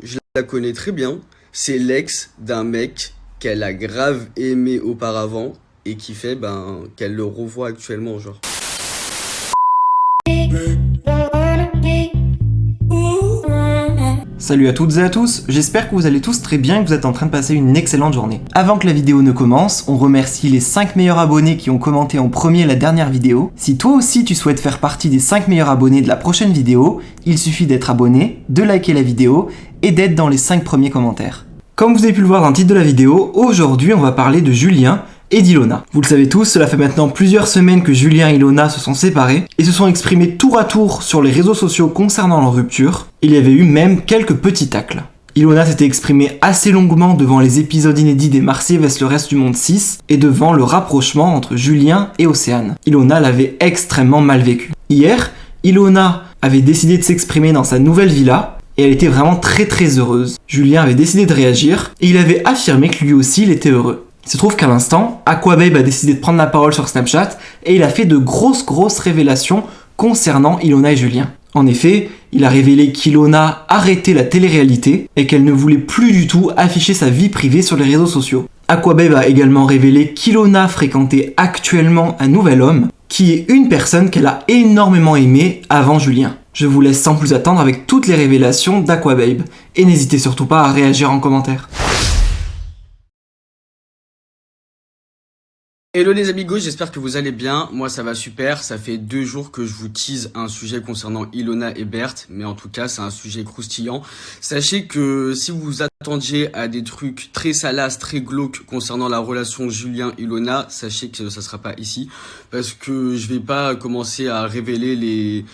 je la connais très bien. C'est l'ex d'un mec qu'elle a grave aimé auparavant et qui fait qu'elle le revoit actuellement, genre. Salut à toutes et à tous, j'espère que vous allez tous très bien et que vous êtes en train de passer une excellente journée. Avant que la vidéo ne commence, on remercie les 5 meilleurs abonnés qui ont commenté en premier la dernière vidéo. Si toi aussi tu souhaites faire partie des 5 meilleurs abonnés de la prochaine vidéo, il suffit d'être abonné, de liker la vidéo et d'être dans les 5 premiers commentaires. Comme vous avez pu le voir dans le titre de la vidéo, aujourd'hui on va parler de Julien et d'Ilona. Vous le savez tous, cela fait maintenant plusieurs semaines que Julien et Ilona se sont séparés et se sont exprimés tour à tour sur les réseaux sociaux concernant leur rupture. Il y avait eu même quelques petits tacles. Ilona s'était exprimée assez longuement devant les épisodes inédits des Marseillais vs le reste du monde 6 et devant le rapprochement entre Julien et Océane. Ilona l'avait extrêmement mal vécu. Hier, Ilona avait décidé de s'exprimer dans sa nouvelle villa et elle était vraiment très heureuse. Julien avait décidé de réagir et il avait affirmé que lui aussi il était heureux. Il se trouve qu'à l'instant, Aquababe a décidé de prendre la parole sur Snapchat et il a fait de grosses révélations concernant Ilona et Julien. En effet, il a révélé qu'Ilona arrêtait la télé-réalité et qu'elle ne voulait plus du tout afficher sa vie privée sur les réseaux sociaux. Aquababe a également révélé qu'Ilona fréquentait actuellement un nouvel homme, qui est une personne qu'elle a énormément aimée avant Julien. Je vous laisse sans plus attendre avec toutes les révélations d'Aquababe et n'hésitez surtout pas à réagir en commentaire. Hello les amigos, j'espère que vous allez bien. Moi ça va super, ça fait 2 jours que je vous tease un sujet concernant Ilona et Berthe, mais en tout cas c'est un sujet croustillant. Sachez que si vous vous attendiez à des trucs très salaces, très glauques concernant la relation Julien-Ilona, sachez que ça sera pas ici, parce que je vais pas commencer à révéler les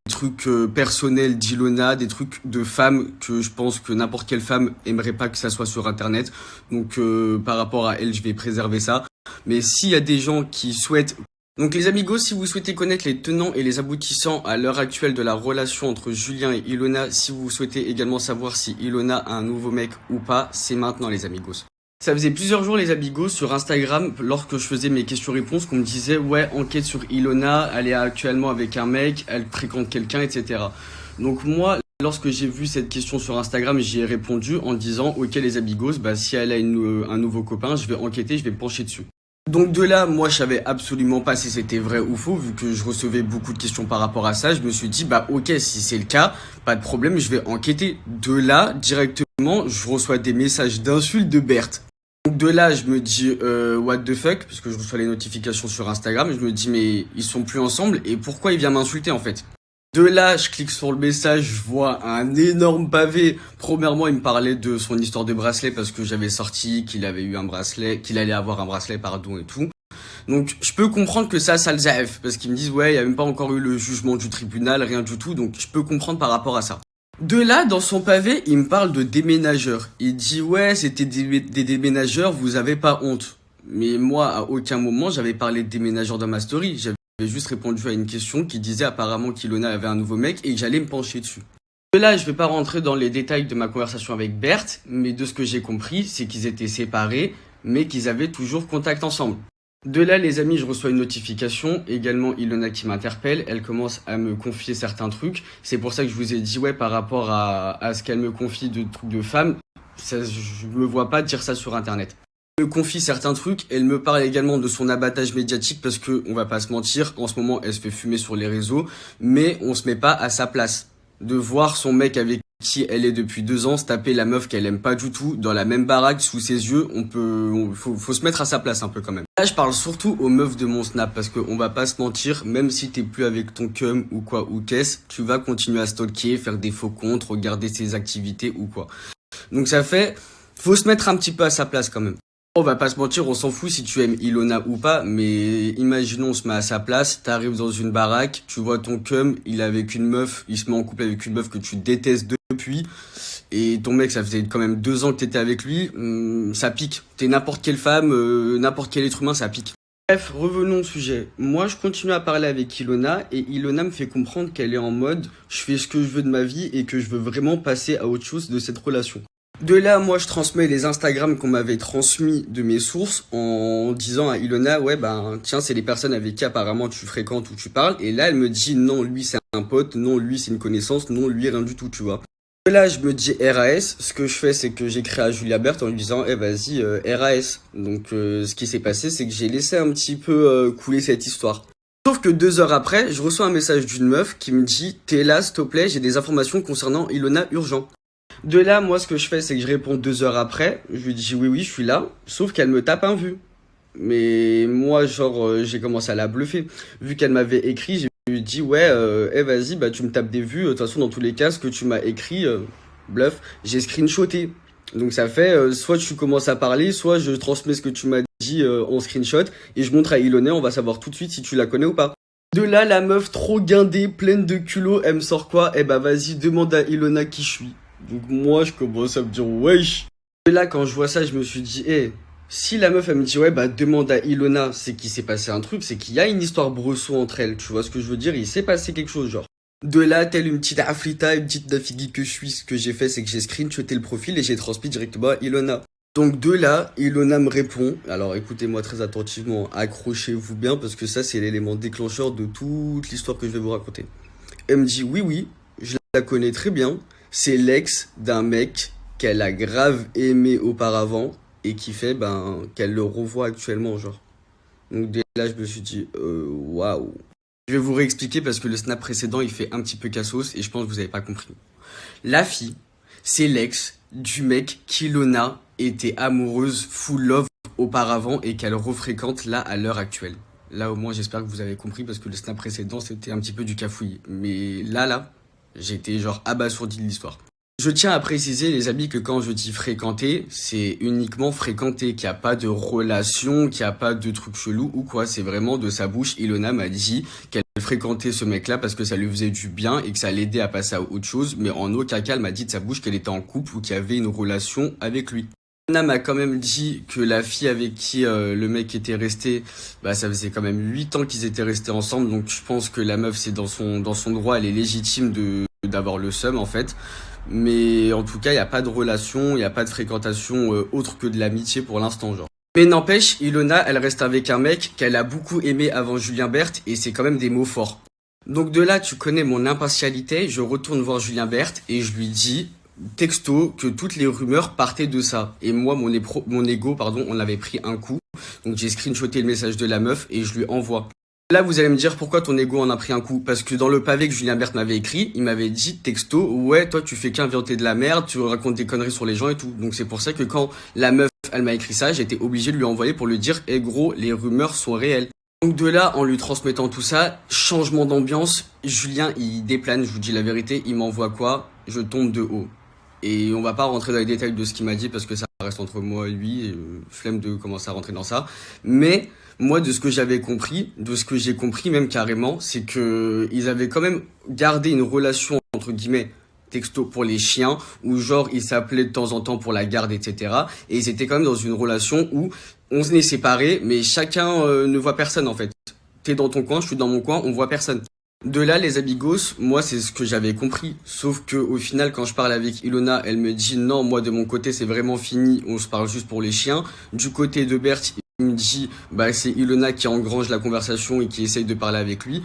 trucs personnels d'Ilona, des trucs de femmes que je pense que n'importe quelle femme aimerait pas que ça soit sur internet. Donc par rapport à elle, je vais préserver ça. Mais s'il y a des gens qui souhaitent... Donc les amigos, si vous souhaitez connaître les tenants et les aboutissants à l'heure actuelle de la relation entre Julien et Ilona, si vous souhaitez également savoir si Ilona a un nouveau mec ou pas, c'est maintenant les amigos. Ça faisait plusieurs jours les amigos sur Instagram, lorsque je faisais mes questions-réponses, qu'on me disait ouais, enquête sur Ilona, elle est actuellement avec un mec, elle fréquente quelqu'un, etc. Donc moi, lorsque j'ai vu cette question sur Instagram, j'y ai répondu en disant ok les amigos, si elle a un nouveau copain, je vais enquêter, je vais me pencher dessus. Donc de là, moi je savais absolument pas si c'était vrai ou faux, vu que je recevais beaucoup de questions par rapport à ça. Je me suis dit ok, si c'est le cas, pas de problème, je vais enquêter. De là, directement, je reçois des messages d'insultes de Berthe. Donc de là, je me dis what the fuck, parce que je reçois les notifications sur Instagram, et je me dis mais ils sont plus ensemble et pourquoi il vient m'insulter en fait? De là, je clique sur le message, je vois un énorme pavé. Premièrement, il me parlait de son histoire de bracelet parce que j'avais sorti qu'il avait eu un bracelet, qu'il allait avoir un bracelet, pardon, et tout. Donc, je peux comprendre que ça le zaef, parce qu'ils me disent, ouais, il n'y a même pas encore eu le jugement du tribunal, rien du tout, donc je peux comprendre par rapport à ça. De là, dans son pavé, il me parle de déménageurs. Il dit, ouais, c'était des déménageurs, vous avez pas honte. Mais moi, à aucun moment, j'avais parlé de déménageurs dans ma story. J'avais juste répondu à une question qui disait apparemment qu'Ilona avait un nouveau mec et que j'allais me pencher dessus. De là, je vais pas rentrer dans les détails de ma conversation avec Berthe, mais de ce que j'ai compris, c'est qu'ils étaient séparés, mais qu'ils avaient toujours contact ensemble. De là, les amis, je reçois une notification, également Ilona qui m'interpelle, elle commence à me confier certains trucs. C'est pour ça que je vous ai dit, ouais, par rapport à ce qu'elle me confie de trucs de femmes, je me vois pas dire ça sur internet. Elle me confie certains trucs, elle me parle également de son abattage médiatique parce que, on va pas se mentir, en ce moment elle se fait fumer sur les réseaux, mais on se met pas à sa place. De voir son mec avec qui elle est depuis 2 ans se taper la meuf qu'elle aime pas du tout dans la même baraque sous ses yeux, faut se mettre à sa place un peu quand même. Là je parle surtout aux meufs de mon snap parce qu'on va pas se mentir, même si t'es plus avec ton cum ou quoi ou qu'est-ce, tu vas continuer à stalker, faire des faux comptes, regarder ses activités ou quoi. Donc ça fait, faut se mettre un petit peu à sa place quand même. On va pas se mentir, on s'en fout si tu aimes Ilona ou pas, mais imaginons on se met à sa place, t'arrives dans une baraque, tu vois ton cum, il est avec une meuf, il se met en couple avec une meuf que tu détestes depuis, et ton mec ça faisait quand même 2 ans que t'étais avec lui, ça pique. T'es n'importe quelle femme, n'importe quel être humain, ça pique. Bref, revenons au sujet. Moi je continue à parler avec Ilona, et Ilona me fait comprendre qu'elle est en mode, je fais ce que je veux de ma vie, et que je veux vraiment passer à autre chose de cette relation. De là, moi, je transmets les Instagram qu'on m'avait transmis de mes sources en disant à Ilona, ouais, tiens, c'est les personnes avec qui apparemment tu fréquentes ou tu parles. Et là, elle me dit, non, lui, c'est un pote, non, lui, c'est une connaissance, non, lui, rien du tout, tu vois. Là, je me dis RAS. Ce que je fais, c'est que j'écris à Julia Berthe en lui disant, eh vas-y, RAS. Donc, ce qui s'est passé, c'est que j'ai laissé un petit peu couler cette histoire. Sauf que 2 heures après, je reçois un message d'une meuf qui me dit, t'es là, s'il te plaît, j'ai des informations concernant Ilona urgent. De là, moi, ce que je fais, c'est que je réponds 2 heures après. Je lui dis, oui, je suis là. Sauf qu'elle me tape un vu. Mais moi, genre, j'ai commencé à la bluffer. Vu qu'elle m'avait écrit, je lui dis, ouais, vas-y, bah, tu me tapes des vues. De toute façon, dans tous les cas, ce que tu m'as écrit, bluff, j'ai screenshoté. Donc ça fait, soit tu commences à parler, soit je transmets ce que tu m'as dit en screenshot et je montre à Ilona, on va savoir tout de suite si tu la connais ou pas. De là, la meuf trop guindée, pleine de culot, elle me sort quoi? Eh bah vas-y, demande à Ilona qui je suis. Donc moi, je commence à me dire, wesh. De là, quand je vois ça, je me suis dit, si la meuf elle me dit ouais bah demande à Ilona, c'est qu'il s'est passé un truc, c'est qu'il y a une histoire bresson entre elles, tu vois ce que je veux dire, il s'est passé quelque chose genre. De là, telle une petite afrita, une petite nafigui que je suis, ce que j'ai fait c'est que j'ai screenshoté le profil et j'ai transmis directement à Ilona. Donc de là, Ilona me répond, alors écoutez-moi très attentivement, accrochez-vous bien parce que ça c'est l'élément déclencheur de toute l'histoire que je vais vous raconter. Elle me dit oui, je la connais très bien, c'est l'ex d'un mec qu'elle a grave aimé auparavant et qui fait qu'elle le revoit actuellement genre. Donc dès là je me suis dit waouh. Je vais vous réexpliquer parce que le snap précédent il fait un petit peu cassos et je pense que vous avez pas compris. La fille, c'est l'ex du mec qu'Ilona était amoureuse full love auparavant et qu'elle refréquente là à l'heure actuelle. Là au moins j'espère que vous avez compris parce que le snap précédent c'était un petit peu du cafouillis. Mais là, j'étais genre abasourdi de l'histoire. Je tiens à préciser les amis que quand je dis fréquenter, c'est uniquement fréquenter, qu'il n'y a pas de relation, qu'il n'y a pas de truc chelou ou quoi. C'est vraiment de sa bouche, Ilona m'a dit qu'elle fréquentait ce mec-là parce que ça lui faisait du bien et que ça l'aidait à passer à autre chose. Mais en aucun cas, elle m'a dit de sa bouche qu'elle était en couple ou qu'il y avait une relation avec lui. Ilona m'a quand même dit que la fille avec qui le mec était resté, ça faisait quand même 8 ans qu'ils étaient restés ensemble. Donc je pense que la meuf, c'est dans son droit, elle est légitime d'avoir le seum en fait. Mais en tout cas, il n'y a pas de relation, il n'y a pas de fréquentation autre que de l'amitié pour l'instant, genre. Mais n'empêche, Ilona, elle reste avec un mec qu'elle a beaucoup aimé avant Julien Berthe et c'est quand même des mots forts. Donc de là, tu connais mon impartialité, je retourne voir Julien Berthe et je lui dis, texto, que toutes les rumeurs partaient de ça. Et moi, mon ego, on avait pris un coup. Donc j'ai screenshoté le message de la meuf et je lui envoie. Là, vous allez me dire pourquoi ton ego en a pris un coup. Parce que dans le pavé que Julien Berthe m'avait écrit, il m'avait dit texto, ouais, toi tu fais qu'inventer de la merde, tu racontes des conneries sur les gens et tout. Donc c'est pour ça que quand la meuf, elle m'a écrit ça, j'étais obligé de lui envoyer pour lui dire, gros, les rumeurs sont réelles. Donc de là, en lui transmettant tout ça, changement d'ambiance, Julien, il déplane, je vous dis la vérité, il m'envoie quoi? Je tombe de haut. Et on va pas rentrer dans les détails de ce qu'il m'a dit parce que ça reste entre moi et lui, et flemme de commencer à rentrer dans ça. Mais moi, de ce que j'avais compris, de ce que j'ai compris même carrément, c'est que ils avaient quand même gardé une relation entre guillemets texto pour les chiens, où genre ils s'appelaient de temps en temps pour la garde, etc. Et ils étaient quand même dans une relation où on se n'est séparés, mais chacun ne voit personne en fait. T'es dans ton coin, je suis dans mon coin, on voit personne. De là, les amigos, moi, c'est ce que j'avais compris. Sauf que, au final, quand je parle avec Ilona, elle me dit non, moi, de mon côté, c'est vraiment fini, on se parle juste pour les chiens. Du côté de Berthe, il me dit, c'est Ilona qui engrange la conversation et qui essaye de parler avec lui.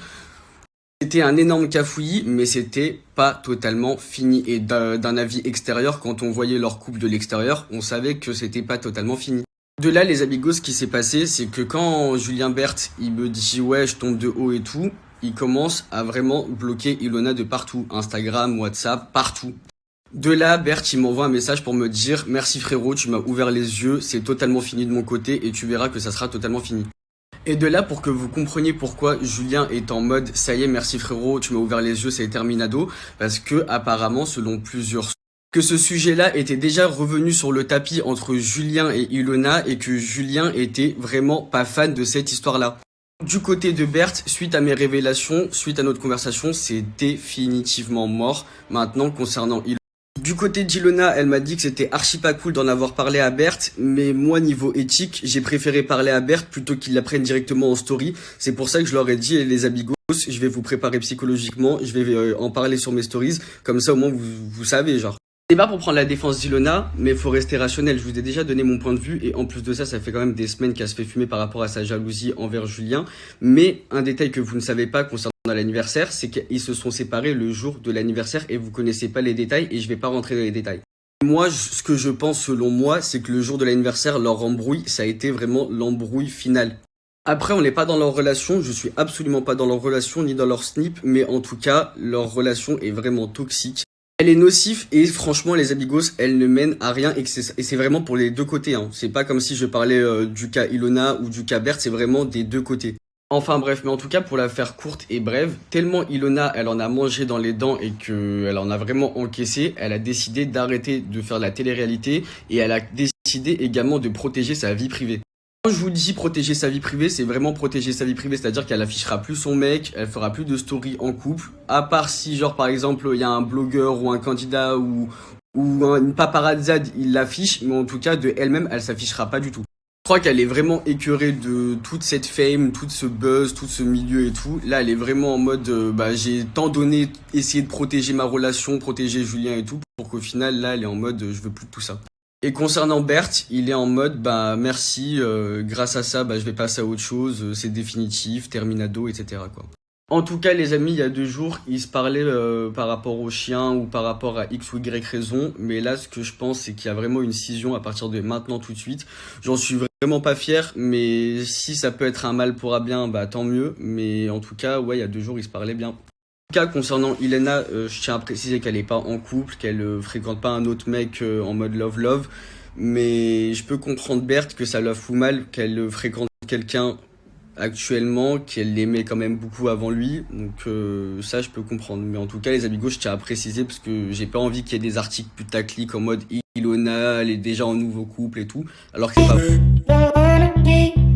C'était un énorme cafouillis, mais c'était pas totalement fini. Et d'un avis extérieur, quand on voyait leur couple de l'extérieur, on savait que c'était pas totalement fini. De là, les amigos, ce qui s'est passé, c'est que quand Julien Berthe, il me dit ouais, je tombe de haut et tout, il commence à vraiment bloquer Ilona de partout. Instagram, WhatsApp, partout. De là, Berthe, il m'envoie un message pour me dire « Merci frérot, tu m'as ouvert les yeux, c'est totalement fini de mon côté et tu verras que ça sera totalement fini. » Et de là, pour que vous compreniez pourquoi Julien est en mode « Ça y est, merci frérot, tu m'as ouvert les yeux, c'est terminado », parce que apparemment, selon plusieurs sources, que ce sujet-là était déjà revenu sur le tapis entre Julien et Ilona et que Julien était vraiment pas fan de cette histoire-là. Du côté de Berthe, suite à mes révélations, suite à notre conversation, c'est définitivement mort. Maintenant, concernant Ilona. Du côté d'Ilona, elle m'a dit que c'était archi pas cool d'en avoir parlé à Berthe, mais moi, niveau éthique, j'ai préféré parler à Berthe plutôt qu'il la prenne directement en story. C'est pour ça que je leur ai dit, les amigos, je vais vous préparer psychologiquement, je vais en parler sur mes stories, comme ça au moins vous savez, genre. C'est pas pour prendre la défense d'Ilona, mais faut rester rationnel. Je vous ai déjà donné mon point de vue et en plus de ça, ça fait quand même des semaines qu'elle se fait fumer par rapport à sa jalousie envers Julien. Mais un détail que vous ne savez pas concernant l'anniversaire, c'est qu'ils se sont séparés le jour de l'anniversaire et vous connaissez pas les détails et je vais pas rentrer dans les détails. Moi, ce que je pense selon moi, c'est que le jour de l'anniversaire, leur embrouille, ça a été vraiment l'embrouille finale. Après, on n'est pas dans leur relation, je suis absolument pas dans leur relation ni dans leur snip, mais en tout cas, leur relation est vraiment toxique. Elle est nocive et franchement, les amigos, elle ne mène à rien et c'est vraiment pour les deux côtés. Hein. C'est pas comme si je parlais du cas Ilona ou du cas Berthe, c'est vraiment des deux côtés. Enfin bref, mais en tout cas pour la faire courte et brève, tellement Ilona elle en a mangé dans les dents et qu'elle en a vraiment encaissé, elle a décidé d'arrêter de faire de la télé-réalité et elle a décidé également de protéger sa vie privée. Quand je vous dis protéger sa vie privée, c'est vraiment protéger sa vie privée, c'est-à-dire qu'elle affichera plus son mec, elle fera plus de story en couple, à part si genre par exemple il y a un blogueur ou un candidat ou une paparazzade, il l'affiche, mais en tout cas de elle-même, elle s'affichera pas du tout. Je crois qu'elle est vraiment écœurée de toute cette fame, tout ce buzz, tout ce milieu et tout. Là, elle est vraiment en mode, j'ai tant donné, essayé de protéger ma relation, protéger Julien et tout, pour qu'au final, là, elle est en mode, je veux plus de tout ça. Et concernant Berthe, il est en mode, merci, grâce à ça, je vais passer à autre chose, c'est définitif, terminado, etc., quoi. En tout cas, les amis, il y a 2 jours, ils se parlaient par rapport au chien ou par rapport à X ou Y raison. Mais là, ce que je pense, c'est qu'il y a vraiment une scission à partir de maintenant, tout de suite. J'en suis vraiment pas fier, mais si ça peut être un mal pour un bien, tant mieux. Mais en tout cas, ouais, il y a 2 jours, ils se parlaient bien. En tout cas, concernant Ilena, je tiens à préciser qu'elle est pas en couple, qu'elle fréquente pas un autre mec en mode love. Mais je peux comprendre Berthe que ça la fout mal, qu'elle fréquente quelqu'un actuellement, qu'elle l'aimait quand même beaucoup avant lui, donc ça je peux comprendre. Mais en tout cas les amigos, je tiens à préciser parce que j'ai pas envie qu'il y ait des articles putaclic en mode Ilona elle est déjà en nouveau couple et tout, alors que c'est pas